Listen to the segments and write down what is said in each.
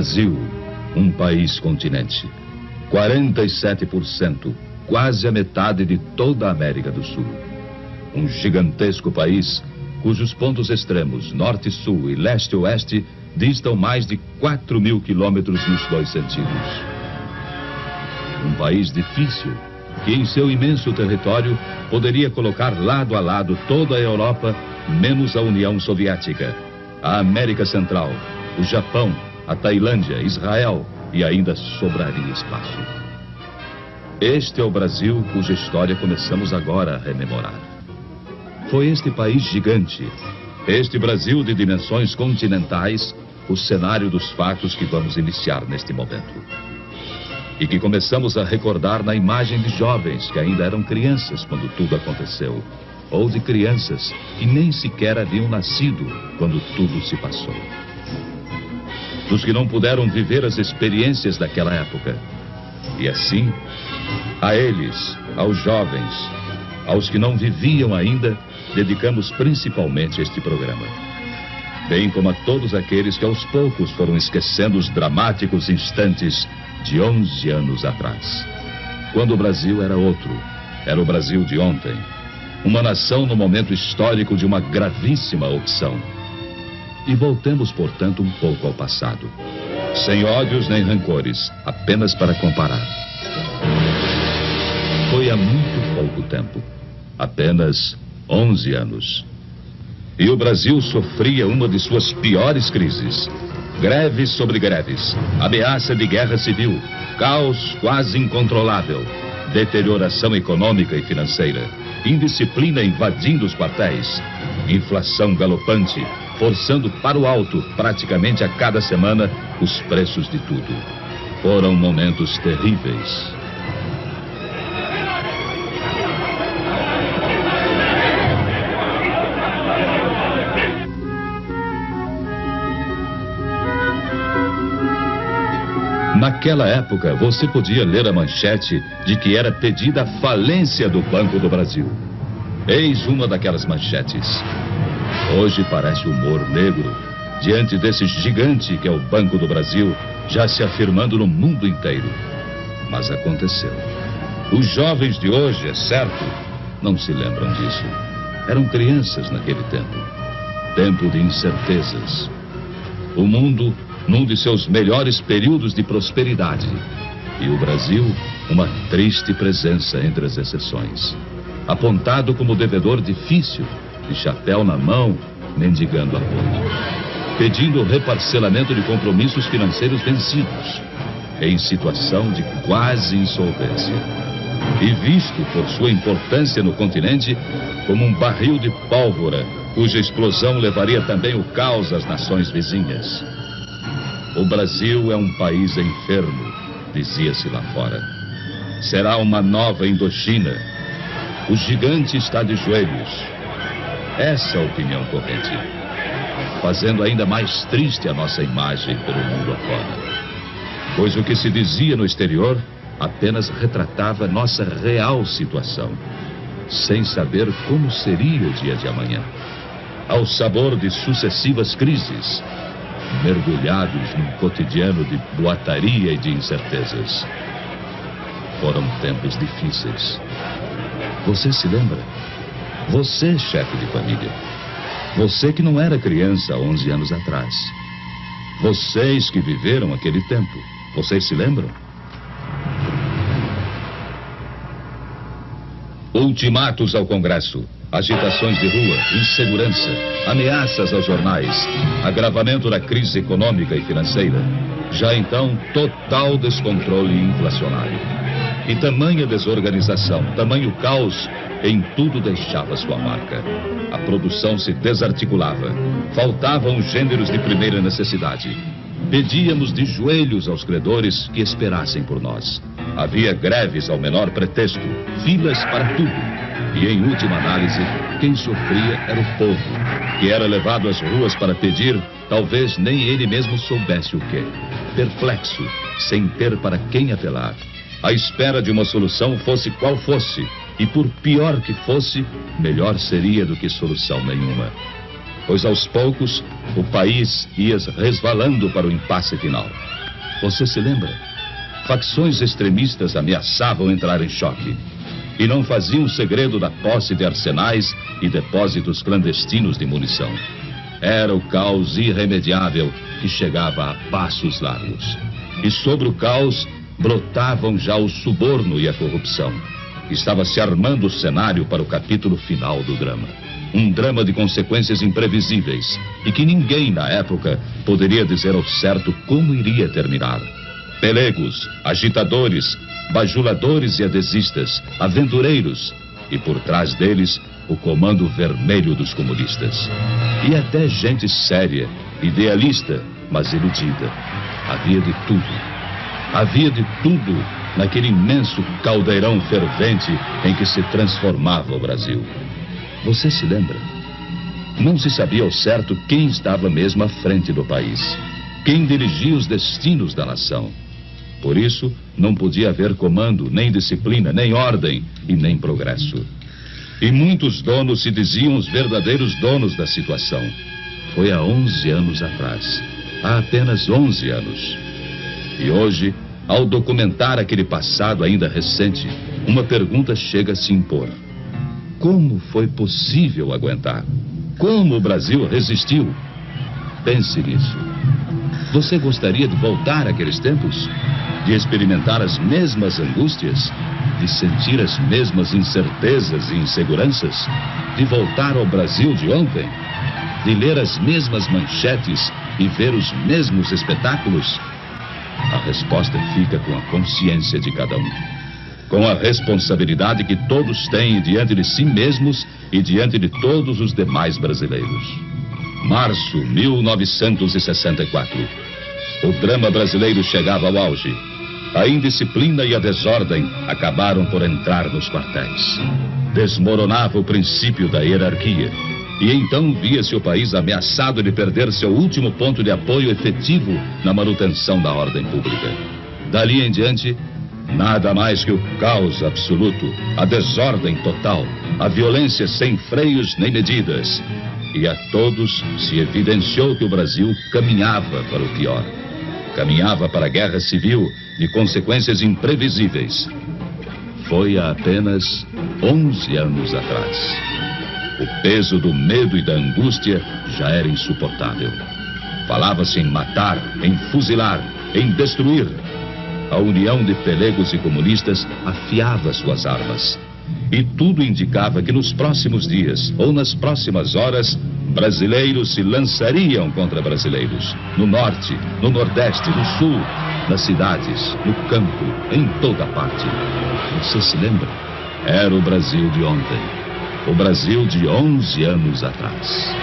Brasil, um país continente. 47%, quase a metade de toda a América do Sul. Um gigantesco país cujos pontos extremos, norte e sul e leste e oeste, distam mais de 4.000 quilômetros nos dois sentidos. Um país difícil, que em seu imenso território poderia colocar lado a lado toda a Europa, menos a União Soviética, a América Central, o Japão, a Tailândia, Israel, e ainda sobraria espaço. Este é o Brasil cuja história começamos agora a rememorar. Foi este país gigante, este Brasil de dimensões continentais, o cenário dos fatos que vamos iniciar neste momento. E que começamos a recordar na imagem de jovens que ainda eram crianças quando tudo aconteceu, ou de crianças que nem sequer haviam nascido quando tudo se passou. Dos que não puderam viver as experiências daquela época. E assim, a eles, aos jovens, aos que não viviam ainda, dedicamos principalmente este programa. Bem como a todos aqueles que aos poucos foram esquecendo os dramáticos instantes de 11 anos atrás. Quando o Brasil era outro, era o Brasil de ontem. Uma nação no momento histórico de uma gravíssima opção. E voltemos, portanto, um pouco ao passado. Sem ódios nem rancores, apenas para comparar. Foi há muito pouco tempo, apenas 11 anos. E o Brasil sofria uma de suas piores crises. Greves sobre greves, ameaça de guerra civil, caos quase incontrolável, deterioração econômica e financeira, indisciplina invadindo os quartéis, inflação galopante, forçando para o alto, praticamente a cada semana, os preços de tudo. Foram momentos terríveis. Naquela época, você podia ler a manchete de que era pedida a falência do Banco do Brasil. Eis uma daquelas manchetes. Hoje parece humor negro, diante desse gigante que é o Banco do Brasil, já se afirmando no mundo inteiro. Mas aconteceu. Os jovens de hoje, é certo, não se lembram disso. Eram crianças naquele tempo. Tempo de incertezas. O mundo num de seus melhores períodos de prosperidade. E o Brasil, uma triste presença entre as exceções. Apontado como devedor difícil, de chapéu na mão, mendigando apoio. Pedindo o reparcelamento de compromissos financeiros vencidos. Em situação de quase insolvência. E visto por sua importância no continente como um barril de pólvora, cuja explosão levaria também o caos às nações vizinhas. O Brasil é um país enfermo, dizia-se lá fora. Será uma nova Indochina. O gigante está de joelhos. Essa é a opinião corrente, fazendo ainda mais triste a nossa imagem pelo mundo afora. Pois o que se dizia no exterior apenas retratava nossa real situação, sem saber como seria o dia de amanhã. Ao sabor de sucessivas crises, mergulhados num cotidiano de boataria e de incertezas. Foram tempos difíceis. Você se lembra? Você, chefe de família. Você que não era criança há 11 anos atrás. Vocês que viveram aquele tempo. Vocês se lembram? Ultimatos ao Congresso. Agitações de rua, insegurança, ameaças aos jornais, agravamento da crise econômica e financeira. Já então, total descontrole inflacionário. E tamanha desorganização, tamanho caos, em tudo deixava sua marca. A produção se desarticulava. Faltavam os gêneros de primeira necessidade. Pedíamos de joelhos aos credores que esperassem por nós. Havia greves ao menor pretexto, filas para tudo. E, em última análise, quem sofria era o povo, que era levado às ruas para pedir, talvez nem ele mesmo soubesse o quê. Perplexo, sem ter para quem apelar. À espera de uma solução, fosse qual fosse. E por pior que fosse, melhor seria do que solução nenhuma. pois aos poucos o país ia resvalando para o impasse final. Você se lembra? Facções extremistas ameaçavam entrar em choque e não faziam segredo da posse de arsenais e depósitos clandestinos de munição. Era o caos irremediável que chegava a passos largos. E sobre o caos brotavam já o suborno e a corrupção. Estava se armando o cenário para o capítulo final do drama. Um drama de consequências imprevisíveis e que ninguém na época poderia dizer ao certo como iria terminar. Pelegos, agitadores, bajuladores e adesistas, aventureiros e por trás deles o comando vermelho dos comunistas. E até gente séria, idealista, mas iludida. Havia de tudo. Havia de tudo naquele imenso caldeirão fervente em que se transformava o Brasil. Você se lembra? Não se sabia ao certo quem estava mesmo à frente do país, quem dirigia os destinos da nação. Por isso, não podia haver comando, nem disciplina, nem ordem e nem progresso. E muitos donos se diziam os verdadeiros donos da situação. Foi há 11 anos atrás. Há apenas 11 anos. E hoje, ao documentar aquele passado ainda recente, uma pergunta chega a se impor. Como foi possível aguentar? Como o Brasil resistiu? Pense nisso. Você gostaria de voltar àqueles tempos? De experimentar as mesmas angústias? De sentir as mesmas incertezas e inseguranças? De voltar ao Brasil de ontem? De ler as mesmas manchetes e ver os mesmos espetáculos? A resposta fica com a consciência de cada um. Com a responsabilidade que todos têm diante de si mesmos e diante de todos os demais brasileiros. Março 1964. O drama brasileiro chegava ao auge. A indisciplina e a desordem acabaram por entrar nos quartéis. Desmoronava o princípio da hierarquia. E então via-se o país ameaçado de perder seu último ponto de apoio efetivo na manutenção da ordem pública. Dali em diante, nada mais que o caos absoluto, a desordem total, a violência sem freios nem medidas. E a todos se evidenciou que o Brasil caminhava para o pior. Caminhava para a guerra civil de consequências imprevisíveis. Foi há apenas 11 anos atrás. O peso do medo e da angústia já era insuportável. Falava-se em matar, em fuzilar, em destruir. A união de pelegos e comunistas afiava suas armas. E tudo indicava que nos próximos dias, ou nas próximas horas, brasileiros se lançariam contra brasileiros. No norte, no nordeste, no sul, nas cidades, no campo, em toda parte. Você se lembra? Era o Brasil de ontem. O Brasil de 11 anos atrás.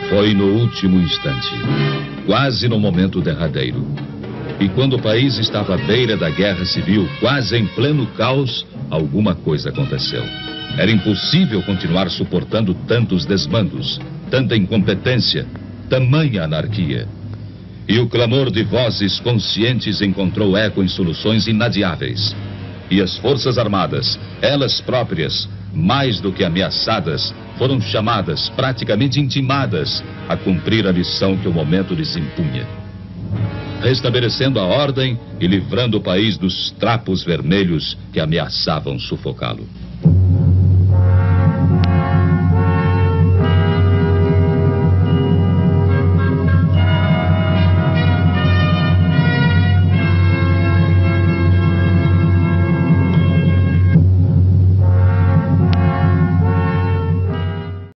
Foi no último instante, quase no momento derradeiro. E quando o país estava à beira da guerra civil, quase em pleno caos, alguma coisa aconteceu. Era impossível continuar suportando tantos desmandos, tanta incompetência, tamanha anarquia. E o clamor de vozes conscientes encontrou eco em soluções inadiáveis. E as Forças Armadas, elas próprias, mais do que ameaçadas, foram chamadas, praticamente intimadas, a cumprir a missão que o momento lhes impunha. Restabelecendo a ordem e livrando o país dos trapos vermelhos que ameaçavam sufocá-lo.